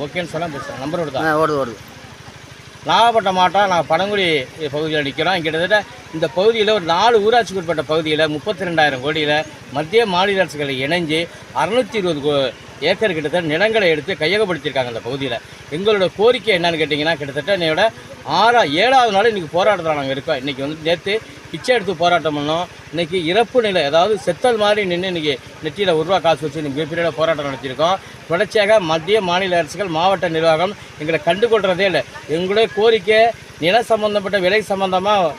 ஓகேன்னு சொன்னால் பேசுகிறேன். நம்பர் வருதா? ஓடுது. நாகப்பட்டினம் மாவட்டம் நாங்கள் பனங்குடி பகுதியில் நிற்கிறோம். கிட்டத்தட்ட இந்த பகுதியில் ஒரு 4 ஊராட்சிக்கு உட்பட்ட பகுதியில் 32,000 கோடியில் மத்திய மாநில அரசுகளை இணைஞ்சு 620 ஏக்கர் கிட்டத்தட்ட நிலங்களை எடுத்து கையகப்படுத்தியிருக்காங்க இந்த பகுதியில். எங்களோட கோரிக்கை என்னன்னு கேட்டிங்கன்னா, கிட்டத்தட்ட என்னையோட 7வது நாள் இன்றைக்கி போராட்டத்தில் நாங்கள் இருக்கோம். இன்றைக்கி நேற்று பிச்சை எடுத்து போராட்டம் பண்ணோம். இன்றைக்கி இறப்பு நிலை, அதாவது செத்தல் மாதிரி நின்று இன்றைக்கி நெற்றியில் ₹1 காசு வச்சு இன்றைக்கி மிகப்பெரிய போராட்டம் நடத்தியிருக்கோம். தொடர்ச்சியாக மத்திய மாநில அரசுகள் மாவட்ட நிர்வாகம் எங்களை கண்டுகொள்கிறதே இல்லை. எங்களுடைய கோரிக்கை நிலம் சம்மந்தப்பட்ட விலை சம்மந்தமாக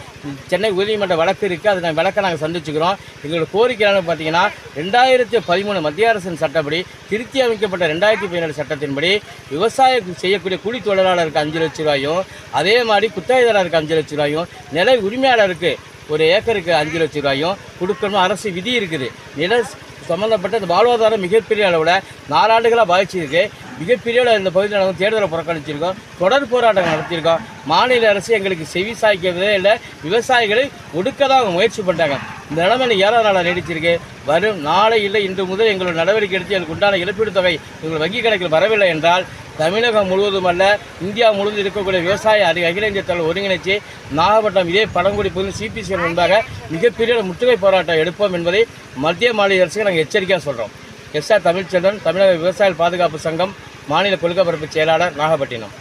சென்னை உயர்நீதிமன்ற வழக்கு இருக்குது. அதை வழக்கை நாங்கள் சந்திச்சுக்கிறோம். எங்களோட கோரிக்கை என்னன்னு பார்த்தீங்கன்னா, 2013 மத்திய அரசின் சட்டப்படி திருத்தி அமைக்கப்பட்ட 2017 சட்டத்தின்படி விவசாயம் செய்யக்கூடிய கூலி தொழிலாளருக்கு 5 லட்ச ரூபாயும், அதே மாதிரி குத்தகைதாரருக்கு 5 லட்ச ரூபாயும், நில உரிமையாளருக்கு 1 ஏக்கருக்கு 5 லட்ச ரூபாயும் கொடுக்கணும் அரசு விதி இருக்குது. நில சம்மந்தப்பட்ட இந்த வாழ்வாதாரம் மிகப்பெரிய அளவில் 4 ஆண்டுகளாக பாதிச்சிருக்கு. மிகப்பெரிய அளவில் இந்த பகுதியில் நாங்கள் தேர்தலை புறக்கணிச்சிருக்கோம். தொடர் போராட்டங்கள் நடத்தியிருக்கோம். மாநில அரசு எங்களுக்கு செவி சாய்க்கவே இல்லை. விவசாயிகளை ஒடுக்க தான் அவங்க முயற்சி பண்ணிட்டாங்க. இந்த நிலைமை 7வது நாளாக நீடிச்சிருக்கு. வரும் நாளை இல்லை இன்று முதல் எங்களோட நடவடிக்கை எடுத்து எனக்கு உண்டான இழப்பீடு தொகை எங்கள் வங்கி கணக்கில் வரவில்லை என்றால் தமிழகம் முழுவதும் அல்ல, இந்தியா முழுவதும் இருக்கக்கூடிய விவசாய அகில இந்திய தலைவர் ஒருங்கிணைச்சு நாகப்பட்டினம் இதே பனங்குடி பகுதியில் சிபிசிஎல் முன்பாக மிகப்பெரிய முற்றுகை போராட்டம் எடுப்போம் என்பதை மத்திய மாநில அரசுக்கு நாங்கள் எச்சரிக்கையாக சொல்கிறோம். எஸ்ஆர் தமிழ்ச்செல்வன், தமிழக விவசாய பாதுகாப்பு சங்கம் மாநில கொள்கை பரப்பு செயலாளர், நாகப்பட்டினம்.